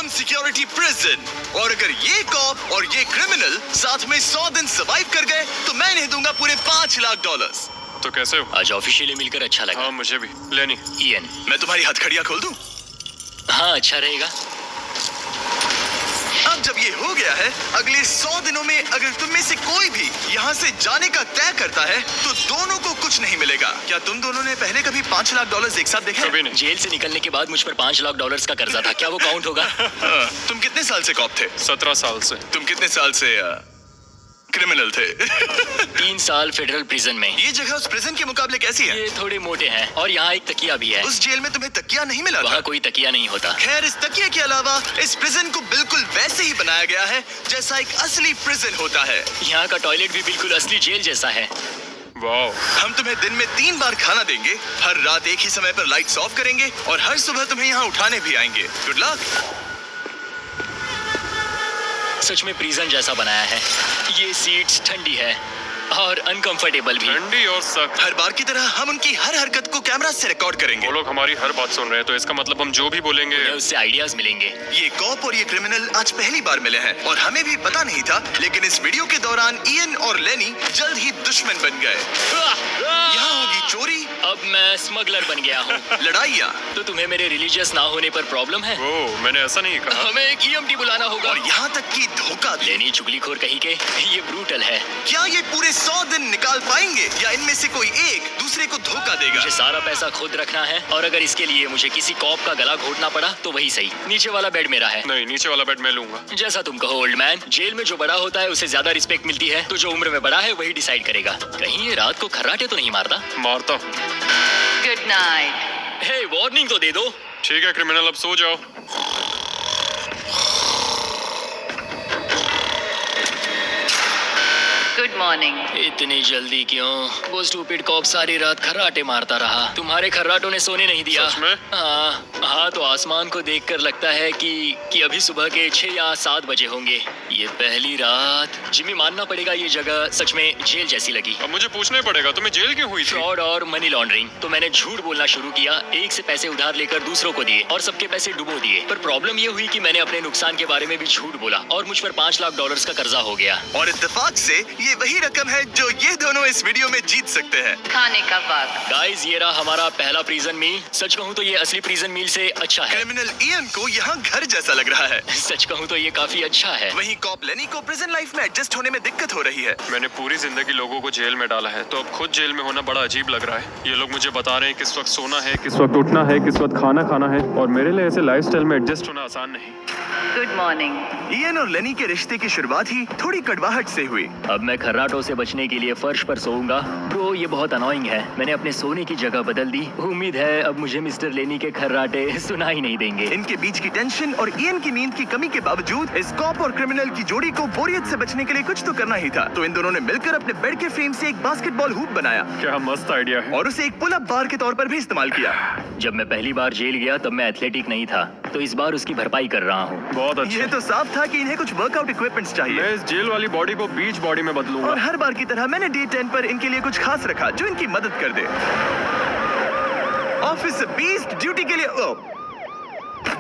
Maximum security prison. और अगर ये कॉप और ये क्रिमिनल साथ में 100 दिन सर्वाइव कर गए तो मैं इन्हें दूंगा पूरे $5 लाख। तो कैसे हो? आज ऑफिशियली मिलकर अच्छा लगा। हाँ मुझे भी। लेनी ईएन। मैं तुम्हारी हथकड़ियां खोल दूं? हाँ अच्छा रहेगा। अब जब ये हो गया है, अगले 100 दिनों में अगर तुम में से कोई भी यहाँ से जाने का तय करता है तो दोनों को कुछ नहीं मिलेगा। क्या तुम दोनों ने पहले कभी $5 लाख एक साथ देखे? कभी नहीं। जेल से निकलने के बाद मुझ पर $5 लाख का कर्जा था, क्या वो काउंट होगा? तुम कितने साल से कॉप थे? 17 साल से। तुम कितने साल से क्रिमिनल थे? 3 साल फेडरल प्रिजन में। ये जगह उस प्रिजन के मुकाबले कैसी है? ये थोड़े मोटे हैं और यहाँ एक तकिया भी है। उस जेल में तुम्हें तकिया नहीं मिला था? वहाँ कोई तकिया नहीं होता। खैर, इस तकिए के अलावा इस प्रिजन को बिल्कुल वैसे ही बनाया गया है जैसा एक असली प्रिजन होता है। यहाँ का टॉयलेट भी बिल्कुल असली जेल जैसा है। वाओ। हम तुम्हें दिन में 3 बार खाना देंगे, हर रात एक ही समय पर लाइट्स ऑफ करेंगे और हर सुबह तुम्हें यहाँ उठाने भी आएंगे। Good luck. सच में प्रिजन जैसा बनाया है। ये सीट्स ठंडी है और अनकंफर्टेबल भी। ठंडी और सख्त। हर बार की तरह हम उनकी हर हरकत को कैमरा से रिकॉर्ड करेंगे। वो लोग हमारी हर बात सुन रहे हैं, तो इसका मतलब हम जो भी बोलेंगे उन्हें उससे आइडियाज मिलेंगे। ये कॉप और ये क्रिमिनल आज पहली बार मिले हैं और हमें भी पता नहीं था, लेकिन इस वीडियो के दौरान इयन और लेनी जल्द ही दुश्मन बन गए। यहाँ होगी चोरी। अब मैं स्मगलर बन गया हूँ। लड़ाइयाँ। तो तुम्हें मेरे रिलीजियस ना होने पर प्रॉब्लम है? वो मैंने ऐसा नहीं कहा। हमें एक EMT बुलाना होगा। और यहाँ तक कि धोखा भी। लेनी चुगलीखोर कहीं के, ये ब्रूटल है। क्या ये पूरे 100 दिन निकाल पाएंगे या इनमें से कोई एक दूसरे को धोखा देगा? मुझे सारा पैसा खुद रखना है और अगर इसके लिए मुझे किसी कॉप का गला घोटना पड़ा तो वही सही। नीचे वाला बेड मेरा है। नहीं, नीचे वाला बेड मैं लूंगा। जैसा तुम कहो ओल्ड मैन। जेल में जो बड़ा होता है उसे ज्यादा रिस्पेक्ट मिलती है, तो जो उम्र में बड़ा है वही डिसाइड करेगा। कहीं ये रात को खर्राटे तो नहीं मारता? मारता हूँ। Good night. हे वार्निंग तो दे दो। ठीक है क्रिमिनल, अब सो जाओ। Good morning. इतनी जल्दी क्यों? वो स्टूपिड कॉप सारी रात खर्राटे मारता रहा। तुम्हारे खर्राटों ने सोने नहीं दिया। सच में? हाँ तो आसमान को देखकर लगता है कि अभी सुबह के 6 या 7 बजे होंगे। ये पहली रात। जिमी मानना पड़ेगा, ये जगह सच में जेल जैसी लगी। अब मुझे पूछना पड़ेगा तुम्हें जेल क्यों हुई थी? फ्रॉड और मनी लॉन्ड्रिंग। तो मैंने झूठ बोलना शुरू किया, एक से पैसे उधार लेकर दूसरों को दिए और सबके पैसे डुबो दिए। पर प्रॉब्लम ये हुई कि मैंने अपने नुकसान के बारे में भी झूठ बोला और मुझ पर $5 लाख का कर्जा हो गया। और इत्तेफाक से ये वही रकम है जो ये दोनों इस वीडियो में जीत सकते हैं। खाने का वक्त। गाइस, ये रहा हमारा पहला प्रिजन मील। सच कहूँ तो ये असली प्रिजन मील से अच्छा है। क्रिमिनल इयन को यहाँ घर जैसा लग रहा है। सच कहूँ तो ये काफी अच्छा है। वहीं कॉप लेनी को प्रिजन लाइफ में एडजस्ट होने में दिक्कत हो रही है। मैंने पूरी जिंदगी लोगों को जेल में डाला है, तो अब खुद जेल में होना बड़ा अजीब लग रहा है। ये लोग मुझे बता रहे हैं किस वक्त सोना है, किस वक्त उठना है, किस वक्त खाना खाना है, और मेरे लिए ऐसे लाइफस्टाइल में एडजस्ट होना आसान नहीं। Good morning. इयन और लेनी के रिश्ते की शुरुआत ही थोड़ी कड़वाहट से हुई। अब मैं खर्राटों से बचने के लिए फर्श पर सोऊंगा। ब्रो, ये बहुत अनोइंग है। मैंने अपने सोने की जगह बदल दी। उम्मीद है अब मुझे मिस्टर लेनी के खर्राटे सुनाई नहीं देंगे। इनके बीच की टेंशन और इयन की नींद की कमी के बावजूद इस कॉप और क्रिमिनल की जोड़ी को बोरियत से बचने के लिए कुछ तो करना ही था। तो इन दोनों ने मिलकर अपने बेड के फ्रेम से एक बास्केटबॉल हूप बनाया। क्या मस्त आइडिया है। और उसे एक पुल अप बार के तौर पर भी इस्तेमाल किया। जब मैं पहली बार जेल गया तब मैं एथलेटिक नहीं था, तो इस बार उसकी भरपाई कर रहा हूँ। बहुत अच्छा। ये तो साफ था कि इन्हें कुछ वर्कआउट इक्विपमेंट्स चाहिए। मैं इस जेल वाली बॉडी को बीच बॉडी में बदलूंगा। और हर बार की तरह मैंने डे 10 पर इनके लिए कुछ खास रखा जो इनकी मदद कर दे। ऑफिसर बीस्ट ड्यूटी के लिए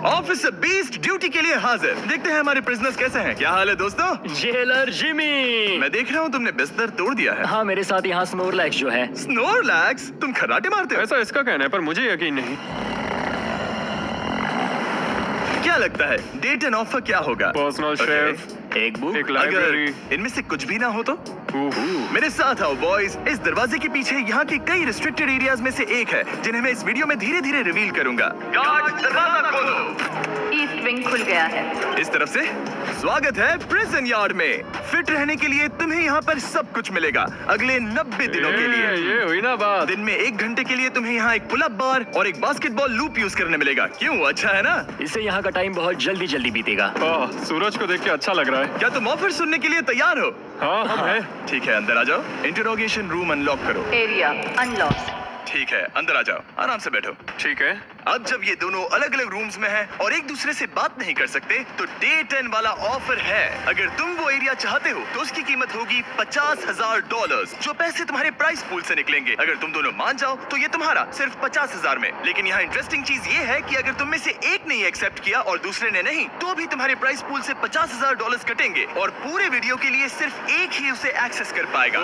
ऑफिसर बीस्ट ड्यूटी के लिए हाजिर। देखते हैं हमारे प्रिजनर्स कैसे हैं। क्या हाल है दोस्तों? Jailer Jimmy. मैं देख रहा हूँ तुमने बिस्तर तोड़ दिया है। हाँ, मेरे साथ यहाँ स्नोरलैक्स जो है। स्नोरलैक्स? तुम खर्राटे मारते हो? ऐसा इसका कहना है, पर मुझे यकीन नहीं। क्या लगता है डे 10 ऑफर क्या होगा? पर्सनल शेफ, एक बुक, एक लाइब्रेरी। अगर इनमें से कुछ भी ना हो तो? मेरे साथ आओ बॉयज। इस दरवाजे के पीछे यहाँ के कई रिस्ट्रिक्टेड एरियाज में से एक है जिन्हें मैं इस वीडियो में धीरे धीरे रिवील करूंगा। गार्ड, दरवाजा खोलो। ईस्ट विंग खुल गया है। इस तरफ से स्वागत है प्रिजन यार्ड में। फिट रहने के लिए तुम्हें यहाँ पर सब कुछ मिलेगा अगले 90 दिनों के लिए। ये हुई ना बात। दिन में 1 घंटे के लिए तुम्हें यहाँ एक पुल अप बार और एक बास्केटबॉल लूप यूज करने मिलेगा। क्यों, अच्छा है ना? इससे यहाँ का टाइम बहुत जल्दी बीतेगा। सूरज को देख के अच्छा लग रहा है। क्या तुम ऑफर सुनने के लिए तैयार हो? हाँ, हम हैं। ठीक है, अंदर आ जाओ। इंटरोगेशन रूम अनलॉक करो। Area unlock. ठीक है, अंदर आ जाओ, आराम से बैठो। ठीक है। अब जब ये दोनों अलग अलग रूम्स में हैं और एक दूसरे से बात नहीं कर सकते, तो डे 10 वाला ऑफर है। अगर तुम वो एरिया चाहते हो तो उसकी कीमत होगी $50,000, जो पैसे तुम्हारे प्राइस पूल से निकलेंगे। अगर तुम दोनों मान जाओ तो ये तुम्हारा सिर्फ 50,000 में। लेकिन यहाँ इंटरेस्टिंग चीज ये है कि अगर तुम में से एक ने एक्सेप्ट किया और दूसरे ने नहीं, तो भी तुम्हारे प्राइस पूल से $50,000 कटेंगे और पूरे वीडियो के लिए सिर्फ एक ही उसे एक्सेस कर पाएगा।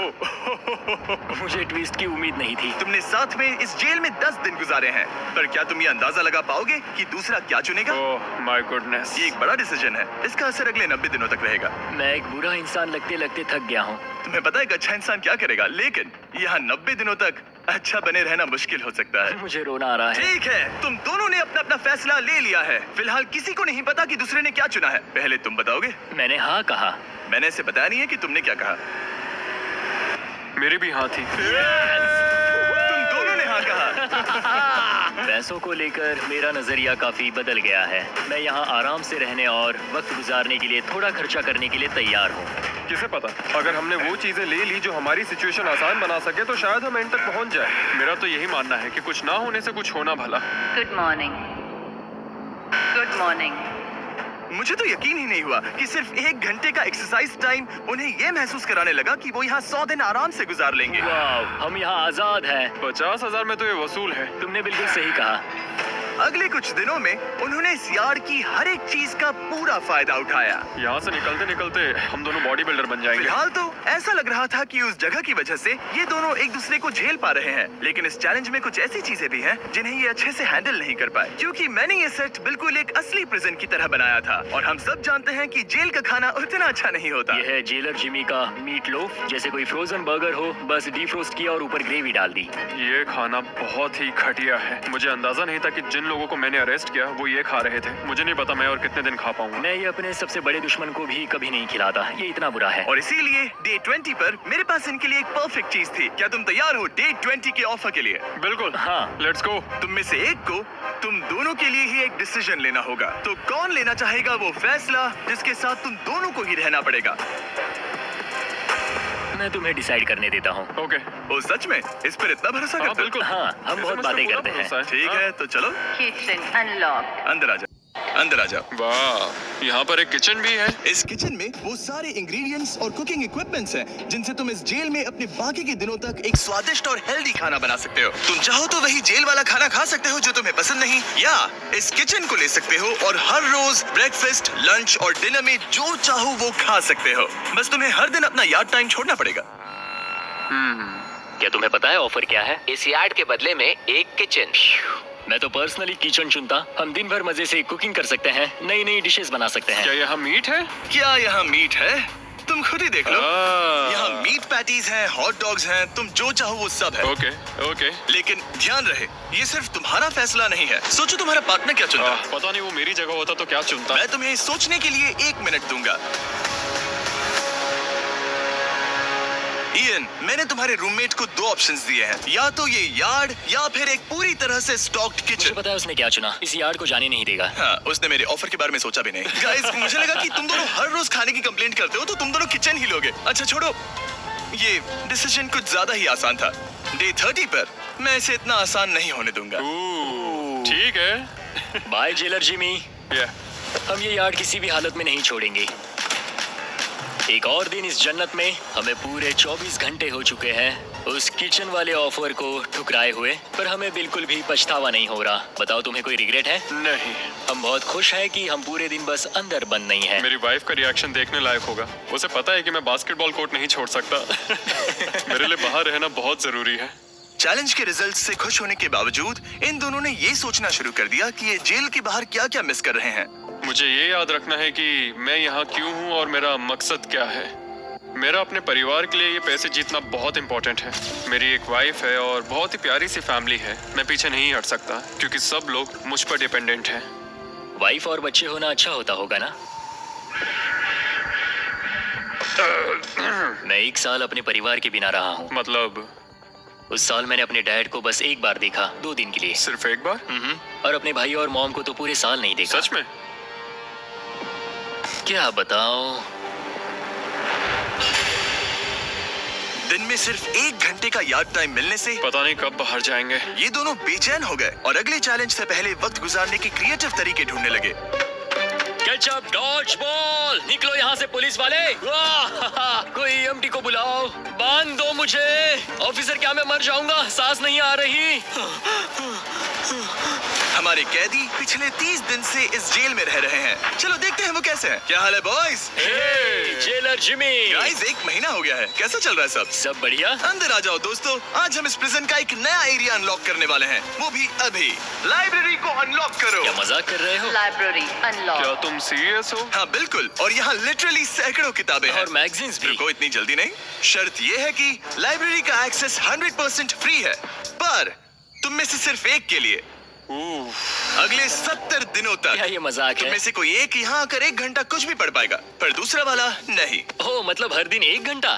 मुझे ट्विस्ट की उम्मीद नहीं थी। तुमने साथ में इस जेल में 10 दिन गुजारे हैं, पर क्या तुम ये अंदाजा लगा पाओगे कि दूसरा क्या चुनेगा? Oh my goodness. ये एक बड़ा डिसीजन है। इसका असर अगले 90 दिनों तक रहेगा। मैं एक बुरा इंसान लगते लगते थक गया हूँ। तुम्हें पता है एक अच्छा इंसान क्या करेगा, लेकिन यहाँ 90 दिनों तक अच्छा बने रहना मुश्किल हो सकता है। मुझे रोना आ रहा है। ठीक है, तुम दोनों ने अपना अपना फैसला ले लिया है। फिलहाल किसी को नहीं पता कि दूसरे ने क्या चुना है। पहले तुम बताओगे? मैंने हाँ कहा। मैंने इसे बताया नहीं है कि तुमने क्या कहा। मेरी भी हाँ थी। तुम दोनों ने हाँ कहा। पैसों को लेकर मेरा नजरिया काफी बदल गया है। मैं यहाँ आराम से रहने और वक्त गुजारने के लिए थोड़ा खर्चा करने के लिए तैयार हूँ। किसे पता, अगर हमने वो चीजें ले ली जो हमारी सिचुएशन आसान बना सके तो शायद हम एंड तक पहुंच जाए। मेरा तो यही मानना है कि कुछ ना होने से कुछ होना भला। Good morning. Good morning. मुझे तो यकीन ही नहीं हुआ कि सिर्फ 1 घंटे का एक्सरसाइज टाइम उन्हें ये महसूस कराने लगा कि वो यहाँ 100 दिन आराम से गुजार लेंगे। वाह, हम यहाँ आजाद हैं। 50,000 में तो ये वसूल है। तुमने बिल्कुल सही कहा। अगले कुछ दिनों में उन्होंने इस यार्ड की हर एक चीज का पूरा फायदा उठाया। यहाँ से निकलते निकलते हम दोनों बॉडी बिल्डर बन जाएंगे। फिलहाल तो ऐसा लग रहा था कि उस जगह की वजह से ये दोनों एक दूसरे को झेल पा रहे हैं, लेकिन इस चैलेंज में कुछ ऐसी चीजें भी हैं जिन्हें ये अच्छे से हैंडल नहीं कर पाए, क्योंकि मैंने ये सेट बिल्कुल एक असली प्रिजन की तरह बनाया था और हम सब जानते हैं कि जेल का खाना उतना अच्छा नहीं होता। यह है जेलर जिमी का मीट लोफ, जैसे कोई फ्रोजन बर्गर हो, बस डीफ्रोस्ट किया और ऊपर ग्रेवी डाल दी। ये खाना बहुत ही घटिया है। मुझे अंदाजा नहीं था कि जिन लोगों को मैंने अरेस्ट किया वो ये खा रहे थे। मुझे नहीं पता मैं और कितने दिन खा पाऊंगा। मैं ये अपने सबसे बड़े दुश्मन को भी कभी नहीं खिलाता, ये इतना बुरा है। और इसीलिए डे 20 पर मेरे पास इनके लिए एक परफेक्ट चीज थी। क्या तुम तैयार हो डे 20 के ऑफर के लिए? बिल्कुल हाँ। Let's go. तुम में से एक को तुम दोनों के लिए ही एक डिसीजन लेना होगा। तो कौन लेना चाहेगा वो फैसला जिसके साथ तुम दोनों को ही रहना पड़ेगा? मैं तुम्हें डिसाइड करने देता हूँ। ओके। ओ सच में इस पर इतना भरोसा हाँ करते हो? बिल्कुल। हाँ, हम बहुत बातें करते हैं। ठीक है, तो चलो किचन अनलॉक। अंदर आ जाओ। अंदर आ जाओ। वाह, यहाँ पर एक किचन भी है। इस किचन में वो सारे इंग्रेडिएंट्स और कुकिंग इक्विपमेंट्स हैं जिनसे तुम इस जेल में अपने बाकी के दिनों तक एक स्वादिष्ट और हेल्दी खाना बना सकते हो। तुम चाहो तो वही जेल वाला खाना खा सकते हो जो तुम्हें पसंद नहीं, या इस किचन को ले सकते हो और हर रोज ब्रेकफास्ट, लंच और डिनर में जो चाहो वो खा सकते हो। बस तुम्हें हर दिन अपना यार्ड टाइम छोड़ना पड़ेगा। क्या तुम्हें पता है ऑफर क्या है? इस यार्ड के बदले में एक किचन। मैं तो पर्सनली किचन चुनता। हम दिन भर मजे से कुकिंग कर सकते हैं, नई नई डिशेस बना सकते हैं। क्या यहाँ मीट है? क्या यहाँ मीट है? तुम खुद ही देख लो। यहाँ मीट पैटीज हैं, हॉट डॉग्स हैं, तुम जो चाहो वो सब है। Okay okay. लेकिन ध्यान रहे, ये सिर्फ तुम्हारा फैसला नहीं है। सोचो तुम्हारा पार्टनर क्या चुनता। पता नहीं वो मेरी जगह होता तो क्या चुनता। मैं तुम्हें सोचने के लिए 1 मिनट दूंगा। इयन, मैंने तुम्हारे रूममेट को 2 ऑप्शंस दिए हैं, या तो ये यार्ड या फिर एक पूरी तरह से स्टॉक्ड मुझे किचन। पता है उसने क्या चुना। इस यार्ड को जाने नहीं देगा। हाँ, उसने मेरे ऑफर के बारे में सोचा भी नहीं। गाइस, मुझे लगा कि तुम दोनों हर रोज खाने की कंप्लेंट करते हो तो तुम दोनों किचन ही लोगे। अच्छा छोड़ो, ये डिसीजन कुछ ज्यादा ही आसान था। डे 30 पर मैं इसे इतना आसान नहीं होने दूंगा। ठीक है। Bye jailer Jimmy. हम ये यार्ड किसी भी हालत में नहीं छोड़ेंगे। एक और दिन इस जन्नत में। हमें पूरे 24 घंटे हो चुके हैं उस किचन वाले ऑफर को ठुकराए हुए, पर हमें बिल्कुल भी पछतावा नहीं हो रहा। बताओ, तुम्हें कोई रिग्रेट है? नहीं। हम बहुत खुश हैं कि हम पूरे दिन बस अंदर बंद नहीं हैं। मेरी वाइफ का रिएक्शन देखने लायक होगा। उसे पता है कि मैं बास्केटबॉल कोर्ट नहीं छोड़ सकता। मेरे लिए बाहर रहना बहुत जरूरी है। चैलेंज के रिजल्ट से खुश होने के बावजूद इन दोनों ने ये सोचना शुरू कर दिया कि ये जेल के बाहर क्या क्या मिस कर रहे हैं। मुझे ये याद रखना है कि मैं यहाँ क्यों हूँ और मेरा मकसद क्या है। मेरा अपने परिवार के लिए ये पैसे जीतना बहुत इंपॉर्टेंट है। मेरी एक वाइफ है और बहुत ही प्यारी सी फैमिली है। मैं पीछे नहीं हट सकता क्योंकि सब लोग मुझ पर डिपेंडेंट हैं। वाइफ और बच्चे होना अच्छा होता होगा ना? मैं 1 साल अपने परिवार के बिना रहा हूँ। मतलब? उस साल मैंने अपने डैड को बस 1 बार देखा, 2 दिन के लिए। सिर्फ एक बार? और अपने भाई और मॉम को तो पूरे साल नहीं देखा। सच में? क्या बताऊं? दिन में सिर्फ 1 घंटे का यार्ड टाइम मिलने से पता नहीं कब बाहर जाएंगे। ये दोनों बेचैन हो गए और अगले चैलेंज से पहले वक्त गुजारने के क्रिएटिव तरीके ढूंढने लगे। केचप डॉज बॉल, निकलो यहाँ से पुलिस वाले। वाह, कोई ईएमटी को बुलाओ, बांध दो मुझे। ऑफिसर, क्या मैं मर जाऊंगा? सांस नहीं आ रही। हमारे कैदी पिछले 30 दिन से इस जेल में रह रहे हैं। चलो देखते हैं वो कैसे हैं। क्या हाल है बॉयज? Jailer Jimmy. गाइस, 1 महीना हो गया है। कैसा चल रहा है सब? सब बढ़िया। अंदर आ जाओ दोस्तों। आज हम इस प्रिजन का एक नया एरिया अनलॉक करने वाले हैं, वो भी अभी। लाइब्रेरी को अनलॉक करो। क्या मजाक कर रहे हो? Library क्या unlocked. तुम सीरियस हो? हाँ बिल्कुल, और यहाँ लिटरली सैकड़ों किताबें हैं। और मैगजीन्स भी। रुको, इतनी जल्दी नहीं। शर्त ये है कि लाइब्रेरी का एक्सेस 100% फ्री है, पर तुम में से सिर्फ एक के लिए अगले 70 दिनों क्या तक। ये मजाक तुम है? में से कोई एक यहाँ आकर 1 घंटा कुछ भी पढ़ पाएगा, पर दूसरा वाला नहीं। हो, मतलब हर दिन 1 घंटा?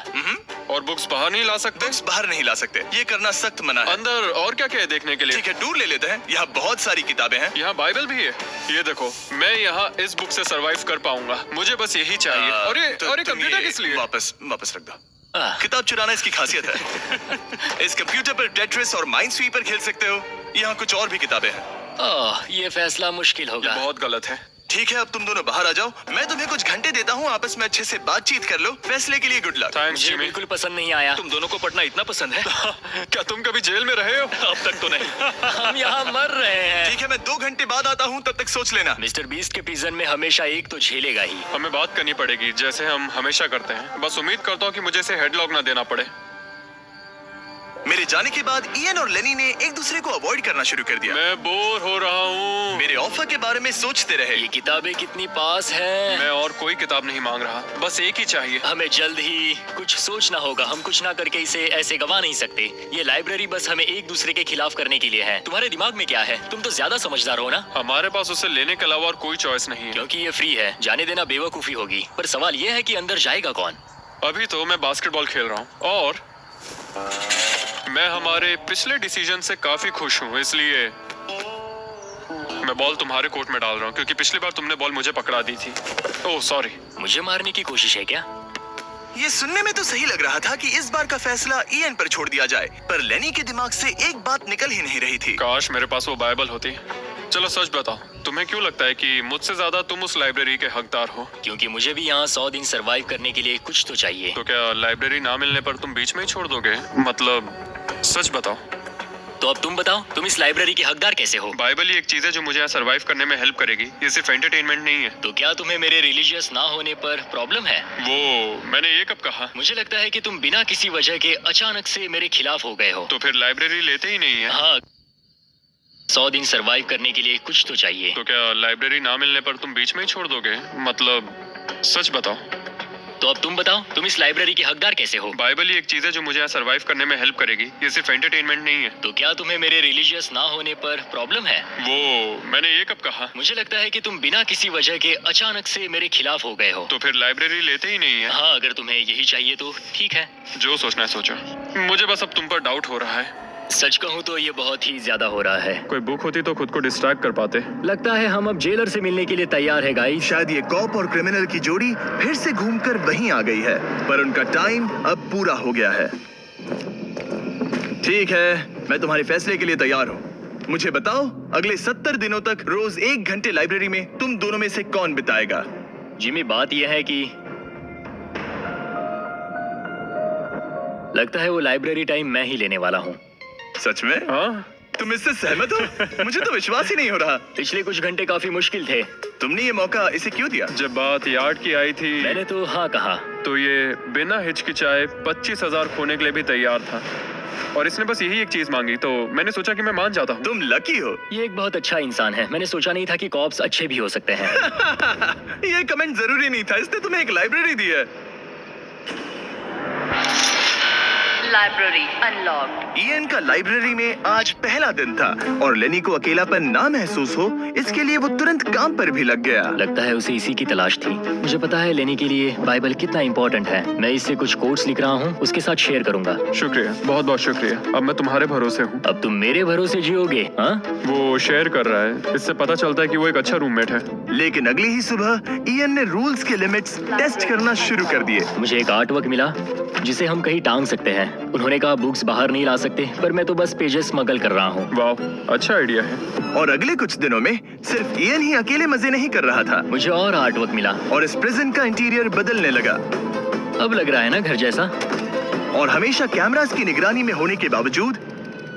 और बुक्स बाहर नहीं ला सकते? बुक्स बाहर नहीं ला सकते, ये करना सख्त मना है। अंदर और क्या क्या है देखने के लिए? ठीक है, टूर ले लेते हैं। यहाँ बहुत सारी किताबें हैं। यहाँ बाइबल भी है। ये देखो, मैं यहाँ इस बुक से सरवाइव कर पाऊंगा। मुझे बस यही चाहिए। और ये तो तुम कंप्यूटर ये किस लिए? वापस रख दो। आह, किताब चुराना इसकी खासियत है। इस कंप्यूटर पर टेट्रिस और माइंड स्वीपर खेल सकते हो। यहाँ कुछ और भी किताबें हैं। ये फैसला मुश्किल होगा। बहुत गलत है। ठीक है, अब तुम दोनों बाहर आ जाओ। मैं तुम्हें कुछ घंटे देता हूँ, आपस में अच्छे से बातचीत कर लो। फैसले के लिए गुड लक। थैंक्स मुझे जिमी। बिल्कुल पसंद नहीं आया। तुम दोनों को पढ़ना इतना पसंद है? क्या तुम कभी जेल में रहे हो? अब तक तो नहीं। हम यहाँ मर रहे हैं। ठीक है, मैं 2 घंटे बाद आता हूँ, तब तक सोच लेना। मिस्टर बीस्ट के प्रिजन में हमेशा एक तो झेलेगा ही। हमें बात करनी पड़ेगी, जैसे हम हमेशा करते हैं। बस उम्मीद करता हूँ कि मुझे इसे हेडलॉक ना देना पड़े। मेरे जाने के बाद इयन और लेनी ने एक दूसरे को अवॉइड करना शुरू कर दिया। मैं बोर हो रहा हूँ। मेरे ऑफर के बारे में सोचते रहे। ये किताबें कितनी पास हैं। मैं और कोई किताब नहीं मांग रहा, बस एक ही चाहिए। हमें जल्द ही कुछ सोचना होगा। हम कुछ ना करके इसे ऐसे गवा नहीं सकते। ये लाइब्रेरी बस हमें एक दूसरे के खिलाफ करने के लिए है। तुम्हारे दिमाग में क्या है? तुम तो ज्यादा समझदार हो ना। हमारे पास उसे लेने के अलावा और कोई चॉइस नहीं है। क्योंकि ये फ्री है, जाने देना बेवकूफी होगी। पर सवाल ये है कि अंदर जाएगा कौन? अभी तो मैं बास्केटबॉल खेल रहा हूँ और मैं हमारे पिछले डिसीजन से काफी खुश हूँ, इसलिए मैं बॉल तुम्हारे कोर्ट में डाल रहा हूँ, क्योंकि पिछली बार तुमने बॉल मुझे पकड़ा दी थी। Oh sorry. मुझे मारने की कोशिश है क्या? ये सुनने में तो सही लग रहा था कि इस बार का फैसला इयन पर छोड़ दिया जाए, पर लेनी के दिमाग से एक बात निकल ही नहीं रही थी। काश मेरे पास वो बाइबल होती। चलो सच बताओ, तुम्हें क्यों लगता है कि मुझसे ज्यादा तुम उस लाइब्रेरी के हकदार हो? क्योंकि मुझे भी यहाँ 100 दिन सरवाइव करने के लिए कुछ तो चाहिए। तो क्या लाइब्रेरी ना मिलने पर तुम बीच में ही छोड़ दोगे? मतलब सच बताओ। तो अब तुम बताओ, तुम इस लाइब्रेरी के हकदार कैसे हो? बाइबल ही एक चीज है जो मुझे यहाँ सरवाइव करने में हेल्प करेगी। ये सिर्फ एंटरटेनमेंट नहीं है। तो क्या तुम्हें मेरे रिलीजियस ना होने पर प्रॉब्लम है? वो मैंने ये कब कहा? मुझे लगता है कि तुम बिना किसी वजह के अचानक से मेरे खिलाफ हो गए हो। तो फिर लाइब्रेरी लेते ही नहीं है। हाँ, 100 दिन सरवाइव करने के लिए कुछ तो चाहिए। तो क्या लाइब्रेरी ना मिलने पर तुम बीच में ही छोड़ दोगे? मतलब सच बताओ। तो अब तुम बताओ, तुम इस लाइब्रेरी के हकदार कैसे हो? बाइबल ही एक चीज है जो मुझे यहाँ सरवाइव करने में हेल्प करेगी। ये सिर्फ एंटरटेनमेंट नहीं है। तो क्या तुम्हें मेरे रिलीजियस ना होने पर प्रॉब्लम है? वो मैंने ये कब कहा? मुझे लगता है कि तुम बिना किसी वजह के अचानक से मेरे खिलाफ हो गए हो। तो फिर लाइब्रेरी लेते ही नहीं है। हाँ, अगर तुम्हें यही चाहिए तो ठीक है। जो सोचना है सोचो। मुझे बस अब तुम पर डाउट हो रहा है। सच कहूँ तो ये बहुत ही ज्यादा हो रहा है। कोई बुक होती तो खुद को डिस्ट्रैक्ट कर पाते। लगता है हम अब जेलर से मिलने के लिए तैयार है गाइस। शायद ये कॉप और क्रिमिनल की जोड़ी फिर से घूमकर वहीं आ गई है, पर उनका टाइम अब पूरा हो गया है। ठीक है, मैं तुम्हारे फैसले के लिए तैयार हूँ। मुझे बताओ, अगले 70 दिनों तक रोज 1 घंटे लाइब्रेरी में तुम दोनों में से कौन बिताएगा? जिमी, बात यह है कि लगता है वो लाइब्रेरी टाइम मैं ही लेने वाला हूँ। सच में? हाँ, तुम इससे सहमत हो? मुझे तो विश्वास ही नहीं हो रहा। पिछले कुछ घंटे काफी मुश्किल थे। तुमने ये मौका इसे क्यों दिया? जब बात यार्ड की आई थी मैंने तो हाँ कहा। तो ये बिना हिचकिचाए 25,000 खोने के लिए भी तैयार था, और इसने बस यही एक चीज मांगी, तो मैंने सोचा कि मैं मान जाता हूँ। तुम लकी हो। ये एक बहुत अच्छा इंसान है। मैंने सोचा नहीं था कि कॉप्स अच्छे भी हो सकते हैं। ये कमेंट जरूरी नहीं था, इसने तुम्हें एक लाइब्रेरी दी है। Library unlocked. इयन का लाइब्रेरी में आज पहला दिन था और लेनी को अकेलापन ना महसूस हो, इसके लिए वो तुरंत काम पर भी लग गया। लगता है उसे इसी की तलाश थी। मुझे पता है लेनी के लिए बाइबल कितना इम्पोर्टेंट है। मैं इससे कुछ कोट्स लिख रहा हूँ, उसके साथ शेयर करूंगा। शुक्रिया, बहुत बहुत शुक्रिया। अब मैं तुम्हारे भरोसे हूँ। अब तुम मेरे भरोसे जियोगे? हाँ, वो शेयर कर रहा है, इससे पता चलता है कि वो एक अच्छा रूममेट है। लेकिन अगली ही सुबह इयन ने रूल्स के लिमिट्स टेस्ट करना शुरू कर दिए। मुझे एक आर्ट वर्क मिला जिसे हम कहीं टांग सकते हैं। उन्होंने कहा बुक्स बाहर नहीं ला सकते, पर मैं तो बस पेजेस स्मगल कर रहा हूँ। वाह, अच्छा आइडिया है। और अगले कुछ दिनों में सिर्फ इयन ही अकेले मजे नहीं कर रहा था मुझे और आर्टवर्क मिला। और इस प्रिजन का इंटीरियर बदलने लगा। अब लग रहा है ना घर जैसा। और हमेशा कैमरास की निगरानी में होने के बावजूद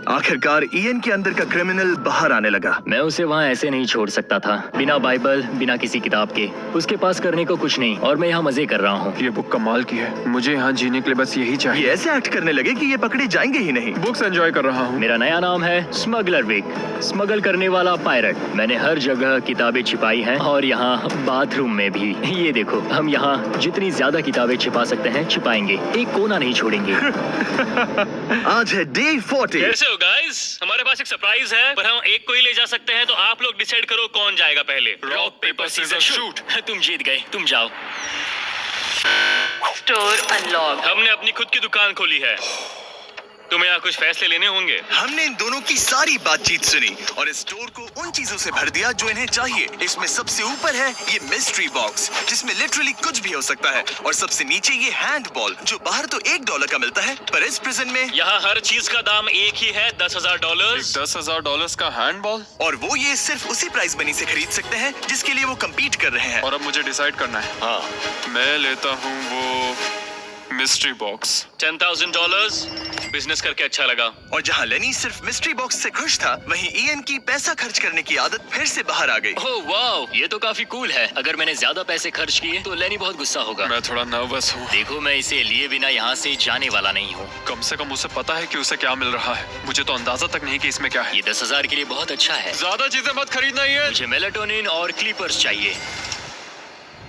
आखिरकार इयन के अंदर का क्रिमिनल बाहर आने लगा। मैं उसे वहाँ ऐसे नहीं छोड़ सकता था, बिना बाइबल, बिना किसी किताब के। उसके पास करने को कुछ नहीं, और मैं यहाँ मजे कर रहा हूँ। ये बुक कमाल की है। मुझे यहाँ जीने के लिए बस यही ये चाहिए। ऐसे एक्ट करने लगे कि ये पकड़े जाएंगे ही नहीं। बुक्स एंजॉय कर रहा हूँ। मेरा नया नाम है स्मगलर विक, स्मगल करने वाला पायरट। मैंने हर जगह किताबें छिपाई हैं, और यहाँ बाथरूम में भी। ये देखो, हम यहाँ जितनी ज्यादा किताबें छिपा सकते हैं छिपाएंगे, एक कोना नहीं छोड़ेंगे। आज है डे 40। कैसे हो गाइस? हमारे पास एक सरप्राइज है, पर हम एक को ही ले जा सकते हैं, तो आप लोग डिसाइड करो कौन जाएगा पहले। Rock paper scissor shoot. तुम जीत गए, तुम जाओ। Store unlocked. हमने अपनी खुद की दुकान खोली है। तुम्हें यहाँ कुछ फैसले लेने होंगे। हमने इन दोनों की सारी बातचीत सुनी और इस स्टोर को उन चीजों से भर दिया जो इन्हें चाहिए। इसमें सबसे ऊपर है ये मिस्ट्री बॉक्स, जिसमें लिटरली कुछ भी हो सकता है, और सबसे नीचे ये हैंडबॉल जो बाहर तो $1 का मिलता है, पर इस प्रिजन में यहाँ हर चीज का दाम एक ही है, $10,000। $10,000 का हैंडबॉल। और वो ये सिर्फ उसी प्राइस मनी से खरीद सकते हैं जिसके लिए वो कम्पीट कर रहे हैं। और अब मुझे डिसाइड करना है। हाँ, मैं लेता हूँ वो मिस्ट्री बॉक्स। $10,000। बिजनेस करके अच्छा लगा। और जहाँ लेनी सिर्फ मिस्ट्री बॉक्स से खुश था, वहीं इयन की पैसा खर्च करने की आदत फिर से बाहर आ गई। ओह वाओ, ये तो काफी कूल है। अगर मैंने ज्यादा पैसे खर्च किए तो लेनी बहुत गुस्सा होगा। मैं थोड़ा नर्वस हूँ। देखो, मैं इसे लिए बिना यहाँ से जाने वाला नहीं हूँ। कम से कम उसे पता है कि उसे क्या मिल रहा है। मुझे तो अंदाजा तक नहीं कि इसमें क्या है। ये 10,000 के लिए बहुत अच्छा है। ज्यादा चीजें मत खरीदना ये। मुझे मेलाटोनिन और क्लीपर्स चाहिए।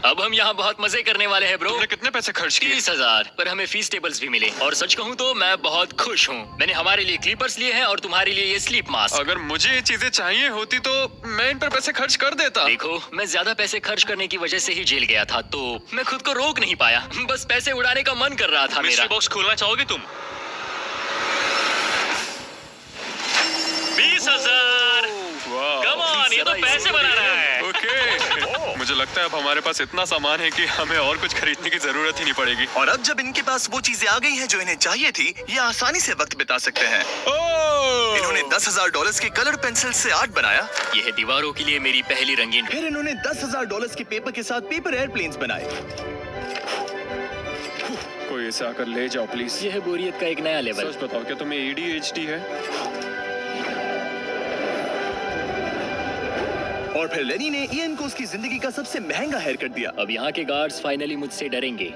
अब हम यहाँ बहुत मजे करने वाले हैं ब्रो। तुमने कितने पैसे खर्च किए? 30,000, पर हमें फीस टेबल्स भी मिले। और सच कहूँ तो मैं बहुत खुश हूँ। मैंने हमारे लिए क्लीपर्स लिए हैं और तुम्हारे लिए ये स्लीप मास्क। अगर मुझे ये चीजें चाहिए होती तो मैं इन पर पैसे खर्च कर देता। देखो, मैं ज्यादा पैसे खर्च करने की वजह से ही जेल गया था, तो मैं खुद को रोक नहीं पाया। बस पैसे उड़ाने का मन कर रहा था मेरा। मिस्ट्री बॉक्स खोलना चाहोगे तुम? 20,000। कम ऑन, ये तो पैसे बना रहा है। ओके। मुझे लगता है अब हमारे पास इतना सामान है कि हमें और कुछ खरीदने की जरूरत ही नहीं पड़ेगी। और अब जब इनके पास वो चीजें आ गई हैं जो इन्हें चाहिए थी, ये आसानी से वक्त बिता सकते हैं। ओह! इन्होंने $10,000 के कलर पेंसिल से आर्ट बनाया। यह दीवारों के लिए मेरी पहली रंगीन। फिर इन्होंने $10,000 के पेपर के साथ पेपर एयरप्लेन्स बनाए। कोई इसे आकर ले जाओ प्लीज। यह बोरियत का एक नया लेवल। सच बताओ, क्या तुम्हें ADHD है? और फिर लेनी ने इयन को उसकी जिंदगी का सबसे महंगा हेयर कट दिया। अब यहाँ के गार्ड्स फाइनली मुझसे डरेंगे।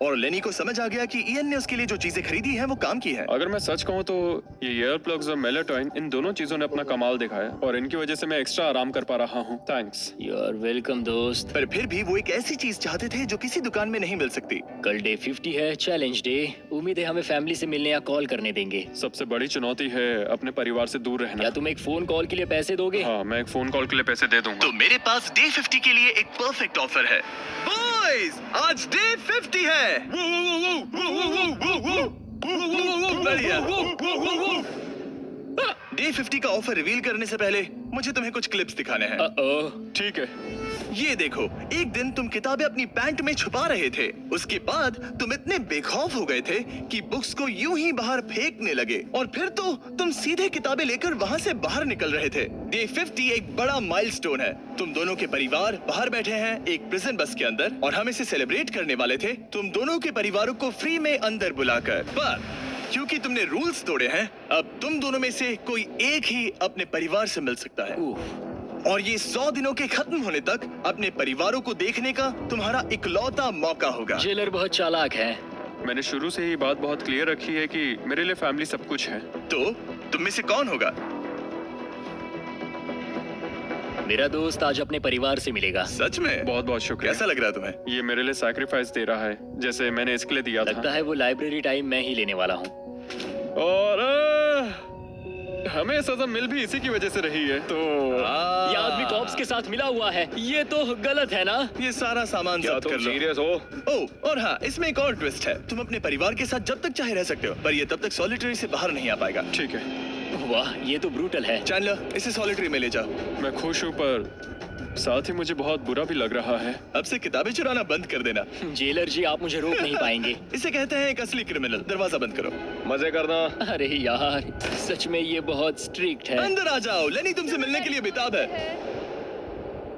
और लेनी को समझ आ गया कि इयन ने उसके लिए जो चीजें खरीदी हैं वो काम की है। अगर मैं सच कहूँ तो ये ईयर प्लग्स और मेलाटोनिन, इन दोनों चीजों ने अपना कमाल दिखाया, और इनकी वजह से मैं एक्स्ट्रा आराम कर पा रहा हूँ। थैंक्स। यू आर वेलकम दोस्त। पर फिर भी वो एक ऐसी चीज चाहते थे जो किसी दुकान में नहीं मिल सकती। कल डे 50 है, चैलेंज डे। उम्मीद है हमें फैमिली से मिलने या कॉल करने देंगे। सबसे बड़ी चुनौती है अपने परिवार से दूर रहना। क्या तुम एक फोन कॉल के लिए पैसे दोगे? हाँ, मैं एक फोन कॉल के लिए पैसे दे दूंगा। तो मेरे पास डे 50 के लिए एक परफेक्ट ऑफर है। बॉयज, आज डे 50 है। बढ़िया। डे 50 का ऑफर रिवील करने से पहले मुझे तुम्हें कुछ क्लिप्स दिखाने हैं। ठीक है। ये देखो, एक दिन तुम किताबें अपनी पैंट में छुपा रहे थे। उसके बाद तुम इतने बेखौफ हो गए थे कि बुक्स को यूं ही बाहर फेंकने लगे, और फिर तो तुम सीधे किताबें लेकर वहां से बाहर निकल रहे थे। डे 50 एक बड़ा माइलस्टोन है। तुम दोनों के परिवार बाहर बैठे हैं एक प्रिजन बस के अंदर, और हम इसे सेलिब्रेट करने वाले थे तुम दोनों के परिवारों को फ्री में अंदर बुलाकर। पर क्योंकि तुमने रूल्स तोड़े हैं, अब तुम दोनों में से कोई एक ही अपने परिवार से मिल सकता है। और ये 100 दिनों के खत्म होने तक अपने परिवारों को देखने का तुम्हारा इकलौता मौका होगा। जेलर बहुत चालाक है। मैंने शुरू से ही बात बहुत क्लियर रखी है कि मेरे लिए फैमिली सब कुछ है। तो तुम में से कौन होगा? मेरा दोस्त आज अपने परिवार से मिलेगा। सच में? बहुत बहुत शुक्रिया। कैसा लग रहा है तुम्हें? ये मेरे लिए सैक्रिफाइस दे रहा है, जैसे मैंने इसके लिए दिया लगता था। है वो लाइब्रेरी टाइम मैं ही लेने वाला हूँ। और हमें सजा मिल भी इसी की वजह से रही है। तो ये आदमी कॉप्स के साथ मिला हुआ है। ये तो गलत है ना? ये सारा सामान जब्त कर लो। सीरियस हो? ओह, और हाँ, इसमें एक और ट्विस्ट है। तुम अपने परिवार के साथ जब तक चाहे रह सकते हो, पर ये तब तक सॉलिटरी से बाहर नहीं आ पाएगा। ठीक है। वाह, ये तो ब्रूटल है। चैंडलर, इसे सॉलिटरी में ले जाओ। मैं खुश हूँ पर साथ ही मुझे बहुत बुरा भी लग रहा है। अब से किताबें चुराना बंद कर देना। जेलर जी, आप मुझे रोक नहीं पाएंगे। इसे कहते हैं एक असली क्रिमिनल। दरवाजा बंद करो। मजे करना। अरे यार, सच में ये बहुत स्ट्रिक्ट है। अंदर आ जाओ, लेनी तुमसे मिलने के लिए बेताब है।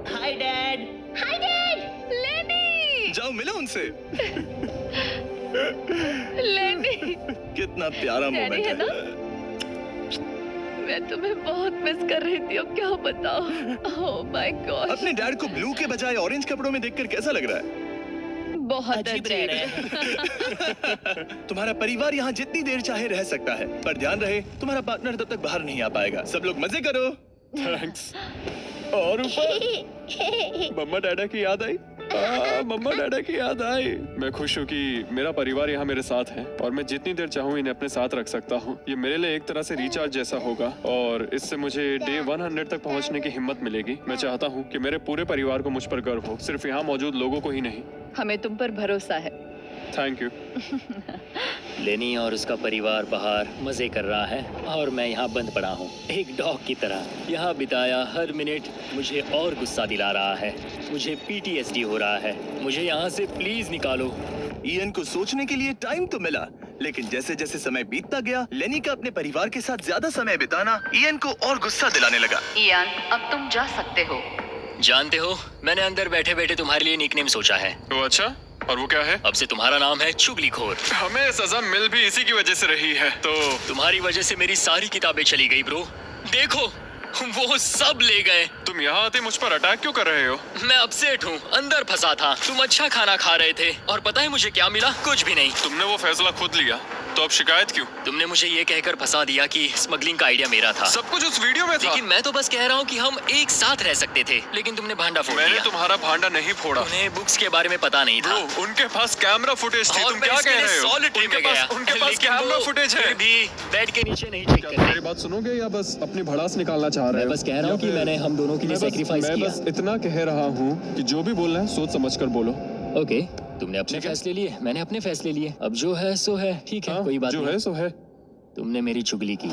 Hi dad. हाय डैड, लेनी। जाओ मिलो उनसे। लेनी, कितना प्यारा डैडी मोमेंट है ना? है। मैं तुम्हें बहुत मिस कर रही थी, अब क्या बताओ। ओह माय गॉड, अपने डैड को ब्लू के बजाय ऑरेंज कपड़ों में देखकर कैसा लग रहा है? बहुत अजीब रह रहे अजीब। तुम्हारा परिवार यहाँ जितनी देर चाहे रह सकता है, पर ध्यान रहे तुम्हारा पार्टनर तब तक बाहर नहीं आ पाएगा। सब लोग मजे करो। थैंक्स। और ऊपर मम्मा डैडा की याद आई। मम्मा डैडा की याद आई। मैं खुश हूँ कि मेरा परिवार यहाँ मेरे साथ है और मैं जितनी देर चाहूँ इन्हें अपने साथ रख सकता हूँ। ये मेरे लिए एक तरह से रिचार्ज जैसा होगा और इससे मुझे डे 100 तक पहुँचने की हिम्मत मिलेगी। मैं चाहता हूँ कि मेरे पूरे परिवार को मुझ पर गर्व हो, सिर्फ यहाँ मौजूद लोगों को ही नहीं। हमें तुम पर भरोसा है। Thank you. लेनी और उसका परिवार बाहर मजे कर रहा है और मैं यहाँ बंद पड़ा हूँ, एक डॉग की तरह। यहाँ बिताया हर मिनट मुझे और गुस्सा दिला रहा है। मुझे PTSD हो रहा है। मुझे यहाँ से प्लीज निकालो। इयन को सोचने के लिए टाइम तो मिला, लेकिन जैसे जैसे समय बीतता गया, लेनी का अपने परिवार के साथ ज्यादा समय बिताना इयन को और गुस्सा दिलाने लगा। इयान, अब तुम जा सकते हो। जानते हो, मैंने अंदर बैठे बैठे तुम्हारे लिए निकनेम सोचा है। तो अच्छा, और वो क्या है? अब से तुम्हारा नाम है चुगलीखोर। हमें सजा मिल भी इसी की वजह से रही है। तो तुम्हारी वजह से मेरी सारी किताबें चली गई ब्रो। देखो, वो सब ले गए। तुम यहाँ आते मुझ पर अटैक क्यों कर रहे हो? मैं अपसेट हूँ, अंदर फंसा था। तुम अच्छा खाना खा रहे थे और पता है मुझे क्या मिला? कुछ भी नहीं। तुमने वो फैसला खुद लिया, तो अब शिकायत क्यों? तुमने मुझे ये कहकर फंसा दिया कि स्मगलिंग का आइडिया मेरा था। सब कुछ उस वीडियो में था। लेकिन मैं तो बस कह रहा हूँ कि हम एक साथ रह सकते थे, लेकिन तुमने भांडा फोड़ मैंने दिया। तुम्हारा भांडा नहीं फोड़ा। उन्हें बुक्स के बारे में पता नहीं था। ब्रो, उनके पास कैमरा फुटेज थी। और तुम मैं क्या इसके कह लिए रहे हो? solitary में गया। उनके पास लेकिन कैमरा वो फुटेज है। फिर भी बेड के नीचे नहीं चेक कर मेरी बात सुनोगे या बस अपनी भड़ास निकालना चाह रहे हो? मैं बस कह रहा हूँ कि मैंने हम दोनों के लिए sacrifice मैं किया। बस इतना कह रहा हूँ कि जो भी बोलना है सोच समझ कर बोलो। ओके, तुमने अपने ठीक है। फैसले लिए, मैंने अपने फैसले लिए। अब जो है सो है, ठीक है, हाँ, कोई बात जो नहीं। है सो है। तुमने मेरी चुगली की।